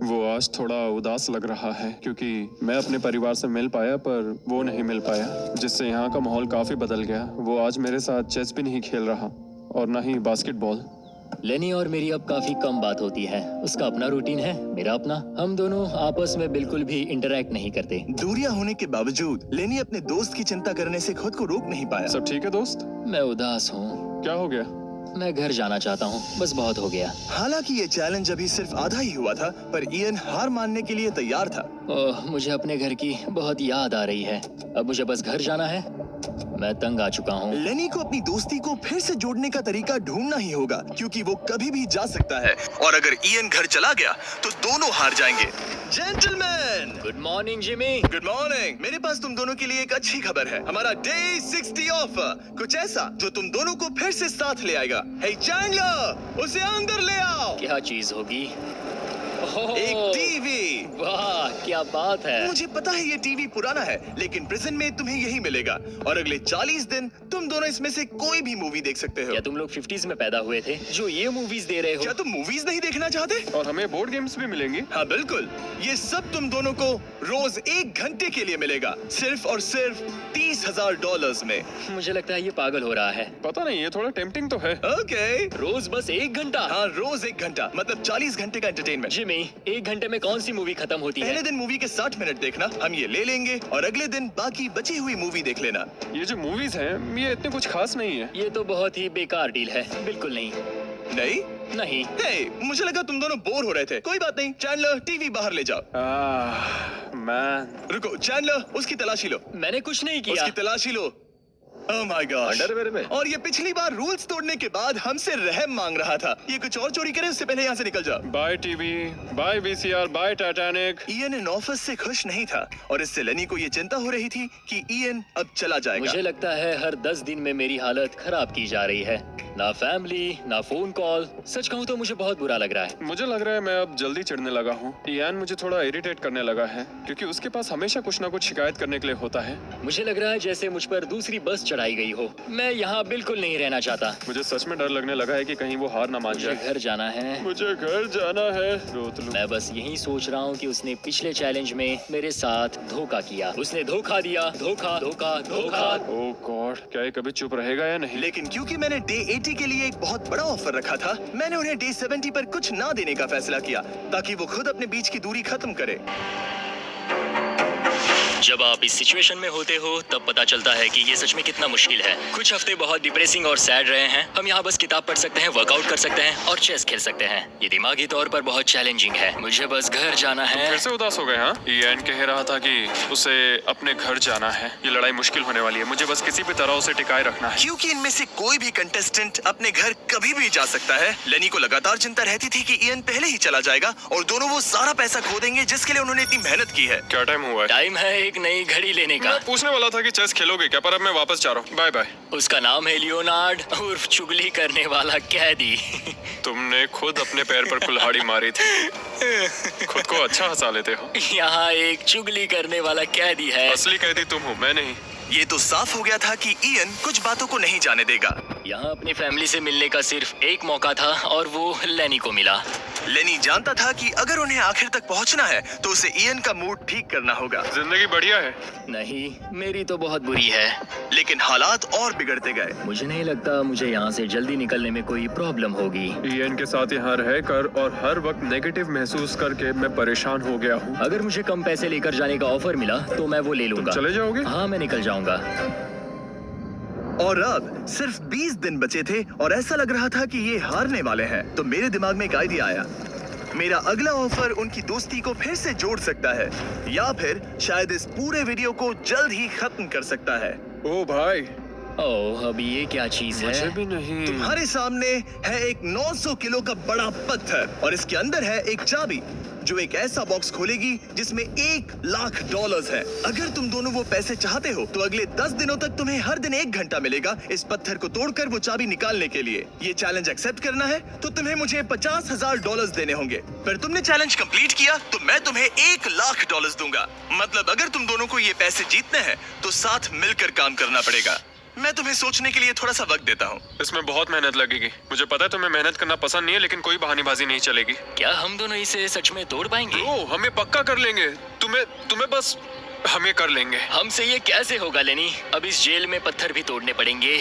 वो आज थोड़ा उदास लग रहा है क्योंकि मैं अपने परिवार से मिल पाया पर वो नहीं मिल पाया, जिससे यहाँ का माहौल काफी बदल गया। वो आज मेरे साथ चेस भी नहीं खेल रहा और ना ही बास्केटबॉल। लेनी और मेरी अब काफी कम बात होती है। उसका अपना रूटीन है, मेरा अपना। हम दोनों आपस में बिल्कुल भी इंटरैक्ट नहीं करते। दूरियां होने के बावजूद लेनी अपने दोस्त की चिंता करने से खुद को रोक नहीं पाया। सब ठीक है दोस्त? मैं उदास हूँ। क्या हो गया? मैं घर जाना चाहता हूँ, बस बहुत हो गया। हालांकि ये चैलेंज अभी सिर्फ आधा ही हुआ था, पर इयन हार मानने के लिए तैयार था। ओह, मुझे अपने घर की बहुत याद आ रही है। अब मुझे बस घर जाना है। मैं तंग आ चुका हूँ। लेनी को अपनी दोस्ती को फिर से जोड़ने का तरीका ढूंढना ही होगा, क्योंकि वो कभी भी जा सकता है और अगर इयन घर चला गया तो दोनों हार जाएंगे। Gentleman, good morning Jimmy. Good morning. मेरे पास तुम दोनों के लिए एक अच्छी खबर है। हमारा डे 60 ऑफर, कुछ ऐसा जो तुम दोनों को फिर से साथ ले आएगा। हे चैंडलर, उसे अंदर ले आओ। क्या चीज होगी? ओह, एक टीवी। वाह, क्या बात है। मुझे पता है ये टीवी पुराना है, लेकिन प्रिजन में तुम्हें यही मिलेगा और अगले 40 दिन तुम दोनों इसमें से कोई भी मूवी देख सकते हो। क्या तुम लोग 50s में पैदा हुए थे जो ये मूवीज दे रहे हो? क्या तुम मूवीज नहीं देखना चाहते? और हमें बोर्ड गेम्स भी मिलेंगी। हाँ बिल्कुल, ये सब तुम दोनों को रोज 1 घंटे के लिए मिलेगा, सिर्फ और सिर्फ $30,000 में। मुझे लगता है ये पागल हो रहा है। पता नहीं, ये थोड़ा टेम्पटिंग तो है। ओके, रोज बस 1 घंटा? हाँ रोज 1 घंटा, मतलब 40 घंटे का एंटरटेनमेंट। जिमी, 1 घंटे में कौन सी मूवी खत्म होती है? पहले दिन मूवी के 60 मिनट देखना, हम ये ले लेंगे और अगले दिन बाकी बची हुई मूवी देख लेना। ये जो मूवीज हैं, ये इतने कुछ खास नहीं है। ये तो बहुत ही बेकार डील है। बिल्कुल नहीं। नहीं? नहीं। हे, मुझे लगा तुम दोनों बोर हो रहे थे। कोई बात नहीं, चैंडलर टीवी बाहर ले जाओ। मैन, रुको चैंडलर, उसकी तलाशी लो। मैंने कुछ नहीं किया। उसकी तलाशी लो। Oh my gosh. अंडरवेयर में? और ये पिछली बार रूल्स तोड़ने के बाद हमसे रहम मांग रहा था। ये कुछ और चोरी करे उससे पहले यहाँ से निकल जाओ। Bye TV, bye VCR, bye Titanic. Ian इन ऑफिस से खुश नहीं था और इससे लेनी को ये चिंता हो रही थी कि इयन अब चला जाएगा। मुझे लगता है हर 10 दिन में मेरी हालत खराब की जा रही है। ना फैमिली, ना फोन कॉल। सच कहूँ तो मुझे बहुत बुरा लग रहा है। मुझे लग रहा है मैं अब जल्दी चिढ़ने लगा हूँ। इयान मुझे थोड़ा इरिटेट करने लगा है क्योंकि उसके पास हमेशा कुछ ना कुछ शिकायत करने के लिए होता है। मुझे लग रहा है जैसे मुझ पर दूसरी बस चढ़ाई गई हो। मैं यहाँ बिल्कुल नहीं रहना चाहता। मुझे सच में डर लगने लगा है कि कहीं वो हार ना मान मुझे जाए। घर जाना है। मुझे घर जाना है। रोत लूं। मैं बस यही सोच रहा हूँ कि उसने पिछले चैलेंज में मेरे साथ धोखा किया। उसने धोखा दिया। धोखा धोखा धोखा। ओह गॉड, क्या ये कभी चुप रहेगा या नहीं? लेकिन क्योंकि मैंने डे 80 के लिए एक बहुत बड़ा ऑफर रखा था, मैंने उन्हें डे 70 पर कुछ ना देने का फैसला किया ताकि वो खुद अपने बीच की दूरी खत्म करे। जब आप इस सिचुएशन में होते हो तब पता चलता है कि ये सच में कितना मुश्किल है। कुछ हफ्ते बहुत डिप्रेसिंग और सैड रहे हैं। हम यहाँ बस किताब पढ़ सकते हैं, वर्कआउट कर सकते हैं और चेस खेल सकते हैं। ये दिमागी तौर पर बहुत चैलेंजिंग है। मुझे बस घर जाना है। फिर से उदास हो गए? हाँ, इयान कह रहा था कि उसे अपने घर जाना है। ये लड़ाई मुश्किल होने वाली है। मुझे बस किसी भी तरह उसे टिकाए रखना है। क्योंकि इनमें से कोई भी कंटेस्टेंट अपने घर कभी भी जा सकता है। लेनी को लगातार चिंता रहती थी कि इयान पहले ही चला जाएगा और दोनों वो सारा पैसा खो देंगे जिसके लिए उन्होंने इतनी मेहनत की है। क्या टाइम हुआ है? टाइम है एक नई घड़ी लेने का। मैं पूछने वाला था कि चेस खेलोगे क्या, पर अब मैं वापस जा रहा हूँ। Bye bye. उसका नाम है लियोनार्ड उर्फ चुगली करने वाला कैदी। तुमने खुद अपने पैर पर कुल्हाड़ी मारी थी। खुद को अच्छा हंसा लेते हो। यहाँ एक चुगली करने वाला कैदी है। असली कैदी तुम हो, मैं नहीं। ये तो साफ हो गया था कि इयन कुछ बातों को नहीं जाने देगा। यहाँ अपनी फैमिली से मिलने का सिर्फ एक मौका था और वो लेनी को मिला। लेनी जानता था कि अगर उन्हें आखिर तक पहुंचना है तो उसे इयन का मूड ठीक करना होगा। जिंदगी बढ़िया है। नहीं, मेरी तो बहुत बुरी है। लेकिन हालात और बिगड़ते गए। मुझे नहीं लगता मुझे यहाँ से जल्दी निकलने में कोई प्रॉब्लम होगी। इयान के साथ यहाँ रहकर और हर वक्त नेगेटिव महसूस करके मैं परेशान हो गया हूँ। अगर मुझे कम पैसे लेकर जाने का ऑफर मिला तो मैं वो ले लूंगा। चले जाओगे? हाँ, मैं निकल जाऊंगा। और अब सिर्फ 20 दिन बचे थे और ऐसा लग रहा था कि ये हारने वाले हैं। तो मेरे दिमाग में एक आइडिया आया। मेरा अगला ऑफर उनकी दोस्ती को फिर से जोड़ सकता है या फिर शायद इस पूरे वीडियो को जल्द ही खत्म कर सकता है। ओ भाई, ओह, अभी ये क्या चीज मुझे है? भी नहीं। तुम्हारे सामने है एक 900 किलो का बड़ा पत्थर और इसके अंदर है एक चाबी जो एक ऐसा बॉक्स खोलेगी जिसमें $1,00,000 है। अगर तुम दोनों वो पैसे चाहते हो तो अगले 10 दिनों तक तुम्हें हर दिन 1 घंटा मिलेगा इस पत्थर को तोड़कर वो चाबी निकालने के लिए। ये चैलेंज एक्सेप्ट करना है तो तुम्हें मुझे $50,000 देने होंगे। पर तुमने चैलेंज कंप्लीट किया तो मैं तुम्हें $1,00,000 दूंगा। मतलब अगर तुम दोनों को ये पैसे जीतने हैं तो साथ मिलकर काम करना पड़ेगा। मैं तुम्हें सोचने के लिए थोड़ा सा वक्त देता हूँ। इसमें बहुत मेहनत लगेगी। मुझे पता है तुम्हें मेहनत करना पसंद नहीं है, लेकिन कोई बहानेबाजी नहीं चलेगी। क्या हम दोनों इसे सच में तोड़ पाएंगे? ओ, हमें पक्का कर लेंगे। तुम्हें बस हमें कर लेंगे। हमसे ये कैसे होगा लेनी? अब इस जेल में पत्थर भी तोड़ने पड़ेंगे।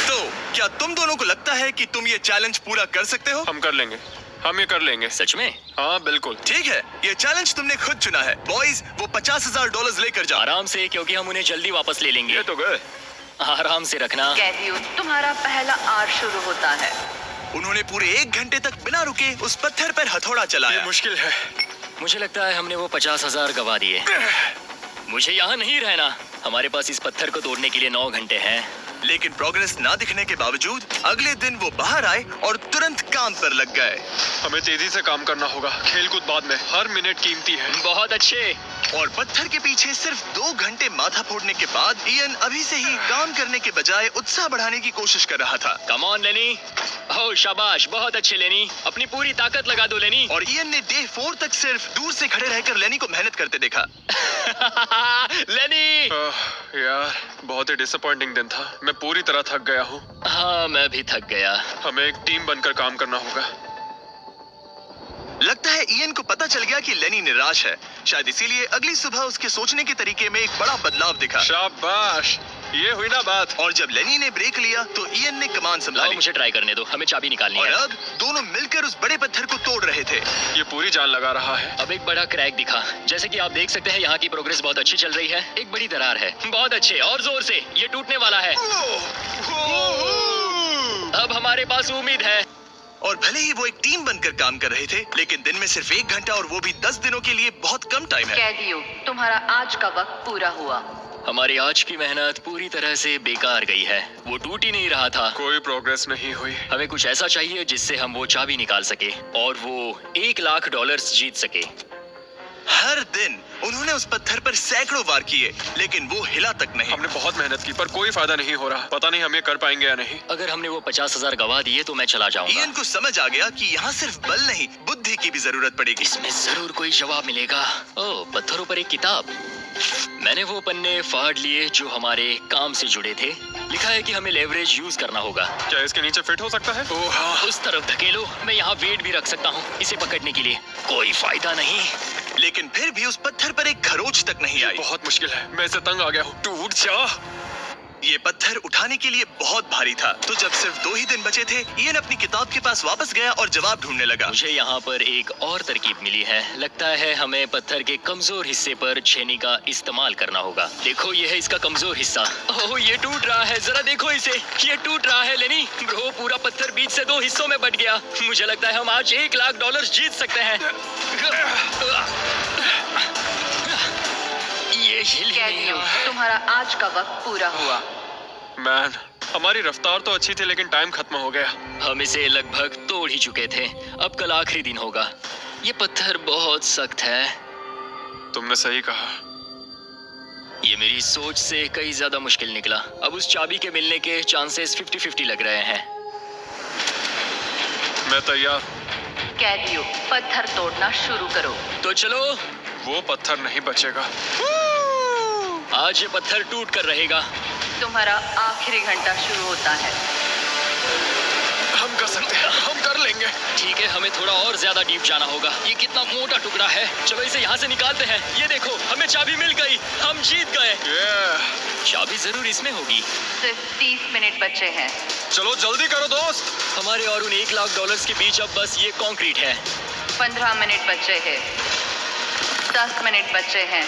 तो क्या तुम दोनों को लगता है कि तुम ये चैलेंज पूरा कर सकते हो? हम कर लेंगे। हम ये कर लेंगे। सच में? हाँ बिल्कुल। ठीक है, ये चैलेंज तुमने खुद चुना है। बॉयज, वो $50,000 लेकर जाओ। आराम से, क्योंकि हम उन्हें जल्दी वापस ले लेंगे। ये तो गए। आराम से रखना। कैदियों, तुम्हारा पहला आर शुरू होता है। उन्होंने पूरे 1 घंटे तक बिना रुके उस पत्थर पर हथौड़ा ये चलाया। मुश्किल है। मुझे लगता है हमने वो 50,000 गवा दिए। मुझे यहाँ नहीं रहना। हमारे पास इस पत्थर को तोड़ने के लिए 9 घंटे हैं। लेकिन प्रोग्रेस ना दिखने के बावजूद अगले दिन वो बाहर आए और तुरंत काम पर लग गए। हमें तेजी से काम करना होगा। खेलकूद बाद में, हर मिनट कीमती है। बहुत अच्छे। और पत्थर के पीछे सिर्फ 2 घंटे माथा फोड़ने के बाद इयन अभी से ही काम करने के बजाय उत्साह बढ़ाने की कोशिश कर रहा था। कम ऑन लेनी। ओह शाबाश, बहुत अच्छे लेनी। अपनी पूरी ताकत लगा दो लेनी। और इयन ने डे 4 तक सिर्फ दूर से खड़े रहकर लेनी को मेहनत करते देखा। लेनी। यार, बहुत ही डिसअपॉइंटिंग दिन था। मैं पूरी तरह थक गया हूँ। हाँ, मैं भी थक गया। हमें एक टीम बनकर काम करना होगा। लगता है इयन को पता चल गया कि लेनी निराश है। शायद इसीलिए अगली सुबह उसके सोचने के तरीके में एक बड़ा बदलाव दिखा। शाबाश, ये हुई ना बात। और जब लेनी ने ब्रेक लिया तो इयन ने कमान लाओ, संभाली। मुझे ट्राई करने दो। हमें चाबी निकालनी और है। अब दोनों मिलकर उस बड़े पत्थर को तोड़ रहे थे। ये पूरी जान लगा रहा है। अब एक बड़ा क्रैक दिखा। जैसे कि आप देख सकते हैं, यहाँ की प्रोग्रेस बहुत अच्छी चल रही है। एक बड़ी दरार है। बहुत अच्छे, और जोर से। ये टूटने वाला है। अब हमारे पास उम्मीद है। और भले ही वो एक टीम बनकर काम कर रहे थे, लेकिन दिन में सिर्फ 1 घंटा और वो भी 10 दिनों के लिए बहुत कम टाइम है। कैदियों, तुम्हारा आज का वक्त पूरा हुआ। हमारी आज की मेहनत पूरी तरह से बेकार गई है। वो टूट ही नहीं रहा था। कोई प्रोग्रेस नहीं हुई। हमें कुछ ऐसा चाहिए जिससे हम वो चाबी निकाल सके और वो $1,00,000 जीत सके। हर दिन उन्होंने उस पत्थर पर सैकड़ों वार किए, लेकिन वो हिला तक नहीं। हमने बहुत मेहनत की पर कोई फायदा नहीं हो रहा। पता नहीं हम ये कर पाएंगे या नहीं। अगर हमने वो 50,000 गवा दिए तो मैं चला जाऊंगा। इयन को समझ आ गया कि यहाँ सिर्फ बल नहीं, बुद्धि की भी जरूरत पड़ेगी। इसमें जरूर कोई जवाब मिलेगा। ओह, पत्थरों पर एक किताब। मैंने वो पन्ने फाड़ लिए जो हमारे काम से जुड़े थे। लिखा है कि हमें लेवरेज यूज करना होगा। क्या इसके नीचे फिट हो सकता है? ओह हाँ, उस तरफ धकेलो। मैं यहाँ वेट भी रख सकता हूँ इसे पकड़ने के लिए। कोई फायदा नहीं। लेकिन फिर भी उस पत्थर पर एक खरोच तक नहीं आई। बहुत मुश्किल है, मैं इसे तंग आ गया हूँ। टूट जा। ये पत्थर उठाने के लिए बहुत भारी था। तो जब सिर्फ 2 ही दिन बचे थे, इयन अपनी किताब के पास वापस गया और जवाब ढूंढने लगा। मुझे यहाँ पर एक और तरकीब मिली है। लगता है हमें पत्थर के कमजोर हिस्से पर छेनी का इस्तेमाल करना होगा। देखो, ये है इसका कमजोर हिस्सा। ओह, ये टूट रहा है। जरा देखो इसे, ये टूट रहा है लेनी। ब्रो, पूरा पत्थर बीच से 2 हिस्सों में बट गया। मुझे लगता है हम आज $1,00,000 जीत सकते हैं। ये हिल ही नहीं कैदियों, रहा है। तुम्हारा आज का वक्त पूरा हुआ। मैन, हमारी रफ्तार तो अच्छी थी लेकिन टाइम खत्म हो गया। हम इसे लगभग तोड़ ही चुके थे। अब कल आखिरी दिन होगा। ये पत्थर बहुत सख्त है। तुमने सही कहा। ये मेरी सोच से कई ज्यादा मुश्किल निकला। अब उस चाबी के मिलने के चांसेस 50-50 लग रहे हैं। मैं तैयार। कैदियों, पत्थर तोड़ना शुरू करो। तो चलो, वो पत्थर नहीं बचेगा। आज ये पत्थर टूट कर रहेगा। तुम्हारा आखिरी घंटा शुरू होता है। हम कर सकते हैं, हम कर लेंगे। ठीक है, हमें थोड़ा और ज्यादा डीप जाना होगा। ये कितना मोटा टुकड़ा है। चलो इसे यहाँ से निकालते हैं। ये देखो, हमें चाबी मिल गई। हम जीत गए। चाबी जरूर इसमें होगी। सिर्फ 30 मिनट बचे हैं। चलो जल्दी करो दोस्त। हमारे और उन $1,00,000 के बीच अब बस ये कंक्रीट है। 15 मिनट बचे हैं। 10 मिनट बचे हैं।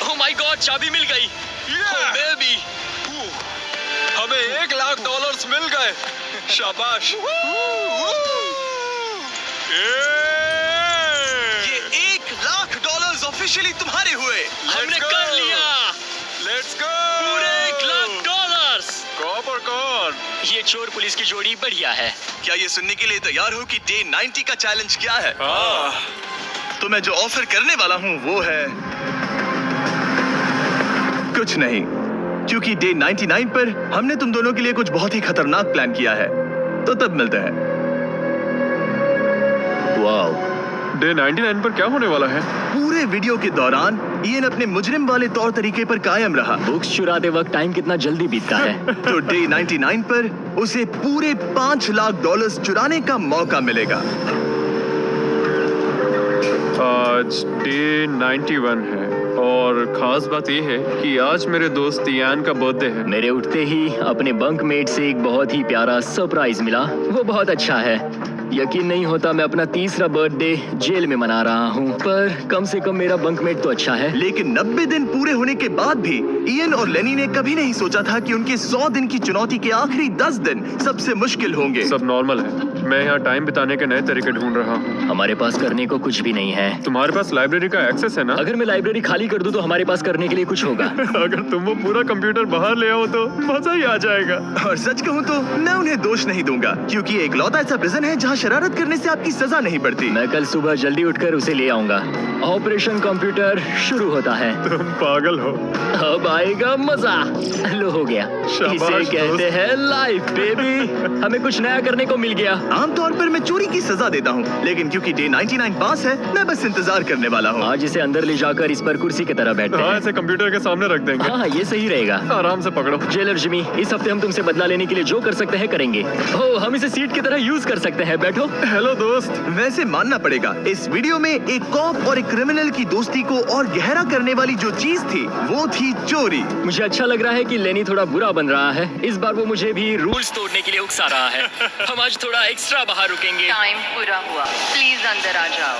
ओह माय गॉड, चाबी मिल गई। ओह बेबी, हमें $1,00,000 मिल गए। शाबाश। ये $1,00,000 ऑफिशियली तुम्हारे हुए। हमने कर लिया। Let's go. पूरे $1,00,000। कौन और कौन? ये चोर पुलिस की जोड़ी बढ़िया है। क्या ये सुनने के लिए तैयार हो कि डे 90 का चैलेंज क्या है? तो मैं जो ऑफर करने वाला हूँ वो है कुछ नहीं, क्योंकि डे 99 पर हमने तुम दोनों के लिए कुछ बहुत ही खतरनाक प्लान किया है। तो तब मिलते हैं। वाओ, डे 99 पर क्या होने वाला है? पूरे वीडियो के दौरान इयन अपने मुजरिम वाले तौर तरीके पर कायम रहा। बुक्स चुराते वक्त टाइम कितना जल्दी बीतता है। तो डे 99 पर उसे पूरे $5,00,000 चुराने का मौका मिलेगा। आज डे 91 है और खास बात यह है कि आज मेरे दोस्त इयान का बर्थडे है। मेरे उठते ही अपने बंकमेट से एक बहुत ही प्यारा सरप्राइज मिला। वो बहुत अच्छा है। यकीन नहीं होता मैं अपना 3रा बर्थडे जेल में मना रहा हूँ, पर कम से कम मेरा बंकमेट तो अच्छा है। लेकिन 90 दिन पूरे होने के बाद भी इयन और लेनी ने कभी नहीं सोचा था कि उनके 100 दिन की चुनौती के आखिरी 10 दिन सबसे मुश्किल होंगे। सब नॉर्मल है। मैं यहाँ टाइम बिताने के नए तरीके ढूंढ रहा हूँ। हमारे पास करने को कुछ भी नहीं है। तुम्हारे पास लाइब्रेरी का एक्सेस है ना? अगर मैं लाइब्रेरी खाली कर दूं तो हमारे पास करने के लिए कुछ होगा। अगर तुम वो पूरा कंप्यूटर बाहर ले आओ तो मजा ही आ जाएगा। और सच कहूँ तो मैं उन्हें दोष नहीं दूंगा, क्योंकि एक लौता ऐसा प्रिजन है जहाँ शरारत करने से आपकी सजा नहीं पड़ती। मैं कल सुबह जल्दी उठकर उसे ले आऊंगा। ऑपरेशन कंप्यूटर शुरू होता है। तुम पागल हो। अब आएगा मजा। लो, हो गया। शाबाश इसे कहते हैं लाइफ बेबी। हमें कुछ नया करने को मिल गया। आमतौर पर मैं चोरी की सजा देता हूँ, लेकिन क्योंकि डे 99 पास है, मैं बस इंतजार करने वाला हूँ। आज इसे अंदर ले जाकर इस पर कुर्सी की तरह बैठते हाँ, हैं। ऐसे कंप्यूटर के सामने रख देंगे। हाँ, ये सही रहेगा। आराम से पकड़ो। जेलर जिमी, इस हफ्ते हम तुमसे बदला लेने के लिए जो कर सकते हैं करेंगे। ओह, हम इसे सीट की तरह यूज कर सकते हैं। बैठो। हेलो दोस्त। वैसे मानना पड़ेगा, इस वीडियो में एक कॉप और एक क्रिमिनल की दोस्ती को और गहरा करने वाली जो चीज थी वो थी चोरी। मुझे अच्छा लग रहा है कि लेनी थोड़ा बुरा बन रहा है। इस बार वो मुझे भी रूल्स तोड़ने के लिए उकसा रहा है। हम आज थोड़ा एक्स्ट्रा बाहर रुकेंगे। टाइम पूरा हुआ। प्लीज अंदर आ जाओ।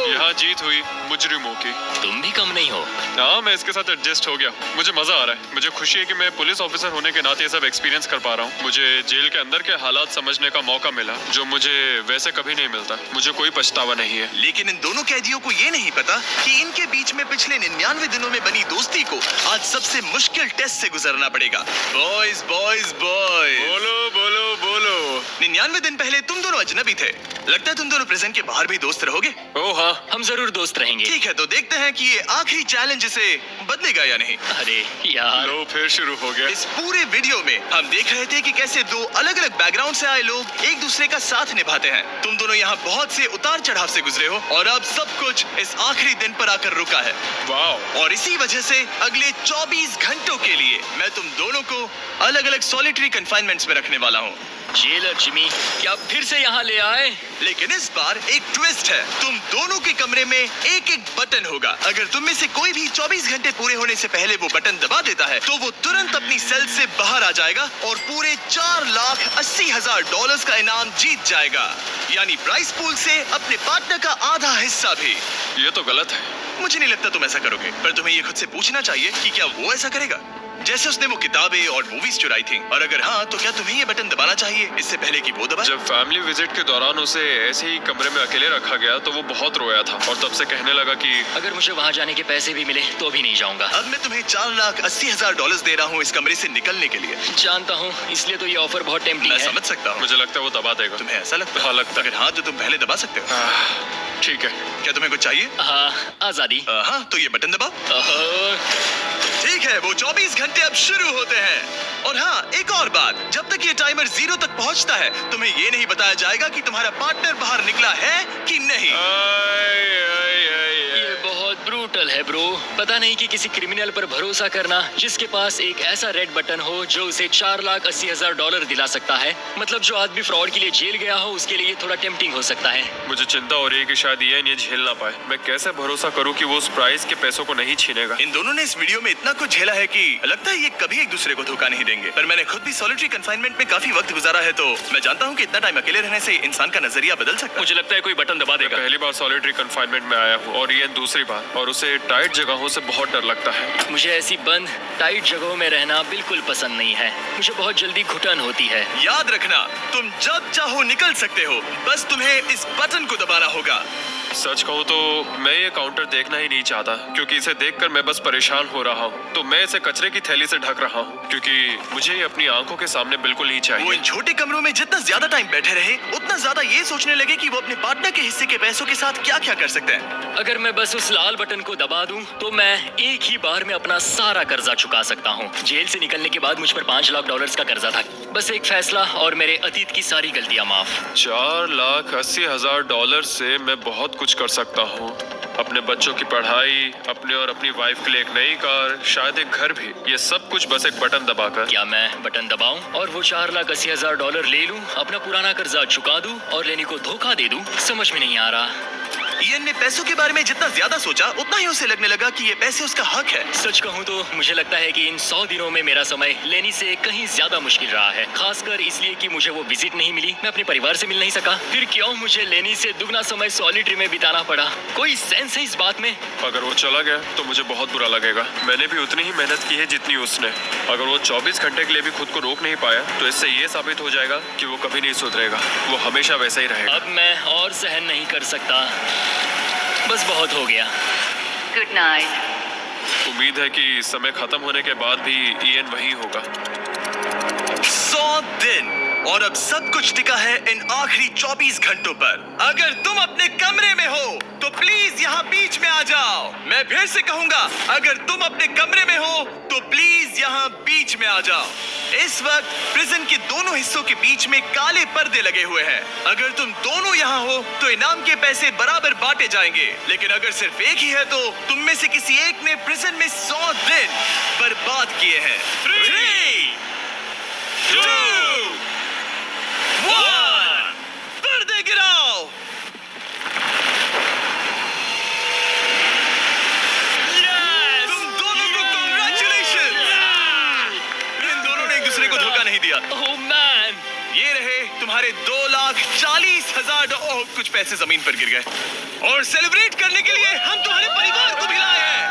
यहाँ जीत हुई मुजरिमों की। तुम भी कम नहीं हो। हाँ, मैं इसके साथ एडजस्ट हो गया। मुझे मजा आ रहा है। मुझे खुशी है कि मैं पुलिस ऑफिसर होने के नाते ये सब एक्सपीरियंस कर पा रहा हूँ। मुझे जेल के अंदर के हालात समझने का मौका मिला, जो मुझे वैसे कभी नहीं मिलता। मुझे कोई पछतावा नहीं है। लेकिन इन दोनों कैदियों को ये नहीं पता कि इनके बीच में पिछले 99 दिनों में बनी दोस्ती को आज सबसे मुश्किल टेस्ट से गुजरना पड़ेगा। बॉयज बॉयज बॉयज, बोलो बोलो बोलो। 99 दिन पहले तुम दोनों अजनबी थे। लगता है तुम दोनों प्रिजन के बाहर भी दोस्त रहोगे। ओह हाँ, हम जरूर दोस्त रहेंगे। ठीक है, तो देखते हैं कि ये आखिरी चैलेंज इसे बदलेगा या नहीं। अरे यार, लो फिर शुरू हो गया। इस पूरे वीडियो में हम देख रहे थे कि कैसे दो अलग अलग बैकग्राउंड से आए लोग एक दूसरे का साथ निभाते हैं। तुम दोनों यहाँ बहुत से उतार चढ़ाव से गुजरे हो और अब सब कुछ इस आखिरी दिन पर आकर रुका है। वाह, और इसी वजह से अगले 24 घंटों के लिए मैं तुम दोनों को अलग अलग सॉलिटरी कन्फाइनमेंट्स में रखने वाला हूँ। जेलर जिमी क्या फिर से यहाँ ले आए? लेकिन इस बार एक ट्विस्ट है। तुम दोनों के कमरे में एक एक बटन होगा। अगर तुम में से कोई भी 24 घंटे पूरे होने से पहले वो बटन दबा देता है तो वो तुरंत अपनी सेल से बाहर आ जाएगा और पूरे $4,80,000 का इनाम जीत जाएगा, यानी प्राइस पूल से अपने पार्टनर का आधा हिस्सा भी। ये तो गलत है। मुझे नहीं लगता तुम ऐसा करोगे, पर तुम्हें ये खुद से पूछना चाहिए कि क्या वो ऐसा करेगा जैसे उसने वो किताबें और मूवीज चुराई थी। और अगर हाँ, तो क्या तुम्हें ये बटन दबाना चाहिए इससे पहले कि वो दबाए? जब फैमिली विजिट के दौरान उसे ऐसे ही कमरे में अकेले रखा गया तो वो बहुत रोया था और तब से कहने लगा कि अगर मुझे वहाँ जाने के पैसे भी मिले तो भी नहीं जाऊंगा। अब मैं तुम्हें $4,80,000 दे रहा हूँ इस कमरे से निकलने के लिए। जानता हूँ, इसलिए तो ये ऑफर बहुत टेम्पटिंग मैं है। समझ सकता हूँ। मुझे लगता है वो दबा देगा। तुम्हें ऐसा लगता है? हाँ, लगता है। अगर हाँ, तो तुम पहले दबा सकते हो। ठीक है। क्या तुम्हें कुछ चाहिए? हाँ, आजादी। हाँ, तो ये बटन दबाओ। ओहो, ठीक है, वो 24 घंटे अब शुरू होते हैं। और हाँ, एक और बात, जब तक ये टाइमर 0 तक पहुंचता है तुम्हें ये नहीं बताया जाएगा कि तुम्हारा पार्टनर बाहर निकला है कि नहीं। ये बहुत ब्रूटल है ब्रो। पता नहीं कि किसी क्रिमिनल पर भरोसा करना जिसके पास एक ऐसा रेड बटन हो जो उसे $4,80,000 दिला सकता है। मतलब जो आदमी फ्रॉड के लिए जेल गया हो उसके लिए थोड़ा टेम्पटिंग हो सकता है। मुझे चिंता हो रही है कि शायद ये झेल ना पाए। मैं कैसे भरोसा करूं कि वो उस प्राइस के पैसों को नहीं छीनेगा। इन दोनों ने इस वीडियो में इतना कुछ झेला है कि लगता है ये कभी एक दूसरे को धोखा नहीं देंगे। पर मैंने खुद भी सॉलिटरी कन्फाइनमेंट में काफी वक्त गुजारा है, तो मैं जानता हूँ कि इतना टाइम अकेले रहने से इंसान का नजरिया बदल सकता है। मुझे लगता है कोई बटन दबा देगा। पहली बार सॉलिटरी कन्फाइनमेंट में आया हूँ और ये दूसरी बार, और उसे टाइट जगहों से बहुत डर लगता है। मुझे ऐसी बंद टाइट जगहों में रहना बिल्कुल पसंद नहीं है। मुझे बहुत जल्दी घुटन होती है। याद रखना, तुम जब चाहो निकल सकते हो, बस तुम्हें इस बटन को दबाना होगा। सच कहूँ तो मैं ये काउंटर देखना ही नहीं चाहता, क्योंकि इसे देखकर मैं बस परेशान हो रहा हूँ। तो मैं इसे कचरे की थैली से ढक रहा हूँ, क्योंकि मुझे ये अपनी आंखों के सामने बिल्कुल नहीं वो चाहिए। इन छोटे कमरों में जितना ज्यादा टाइम बैठे रहे उतना ज्यादा ये सोचने लगे कि वो अपने पार्टनर के हिस्से के पैसों के साथ क्या क्या कर सकते हैं। अगर मैं बस उस लाल बटन को दबा दूं तो मैं एक ही बार में अपना सारा कर्जा चुका सकता हूं। जेल से निकलने के बाद मुझ पर $5,00,000 का कर्जा था। बस एक फैसला और मेरे अतीत की सारी गलतियां माफ। $4,80,000 से मैं बहुत कुछ कर सकता हूँ। अपने बच्चों की पढ़ाई, अपने और अपनी वाइफ के लिए एक नई कार, शायद एक घर भी। ये सब कुछ बस एक बटन दबाकर। क्या मैं बटन दबाऊं और वो $4,80,000 ले लूं, अपना पुराना कर्जा चुका दूं और लेनी को धोखा दे दूं? समझ में नहीं आ रहा। इयन ने पैसों के बारे में जितना ज्यादा सोचा उतना ही उसे लगने लगा कि ये पैसे उसका हक है। सच कहूं तो मुझे लगता है कि इन 100 दिनों में मेरा समय लेनी से कहीं ज्यादा मुश्किल रहा है, खासकर इसलिए कि मुझे वो विजिट नहीं मिली, मैं अपने परिवार से मिल नहीं सका। फिर क्यों मुझे लेनी से दुगना समय सॉलिटरी में बिताना पड़ा? कोई सेंस है इस बात में? अगर वो चला गया तो मुझे बहुत बुरा लगेगा। मैंने भी उतनी ही मेहनत की है जितनी उसने। अगर वो 24 घंटे के लिए भी खुद को रोक नहीं पाया तो इससे ये साबित हो जाएगा कि वो कभी नहीं सुधरेगा। वो हमेशा वैसा ही रहेगा। अब मैं और सहन नहीं कर सकता। बस बहुत हो गया। Good night. उम्मीद है कि समय खत्म होने के बाद भी इयन वही होगा। 100 दिन और अब सब कुछ टिका है इन आखिरी 24 घंटों पर। अगर तुम अपने कमरे में हो तो प्लीज यहाँ बीच में आ जाओ। मैं फिर से कहूंगा, अगर तुम अपने कमरे में हो तो प्लीज यहाँ बीच में आ जाओ। इस वक्त प्रिजन के दोनों हिस्सों के बीच में काले पर्दे लगे हुए हैं। अगर तुम दोनों यहाँ हो तो इनाम के पैसे बराबर बांटे जाएंगे, लेकिन अगर सिर्फ एक ही है तो तुम में से किसी एक ने प्रिजन में 100 दिन बर्बाद किए हैं। 3, 2, 1, पर्दे गिराओ। तुम दोनों को congratulations! इन दोनों ने एक दूसरे को धोखा नहीं दिया। ओह मैन, ये रहे तुम्हारे $2,40,000। कुछ पैसे जमीन पर गिर गए और सेलिब्रेट करने के लिए हम तुम्हारे परिवार को भी लाए हैं।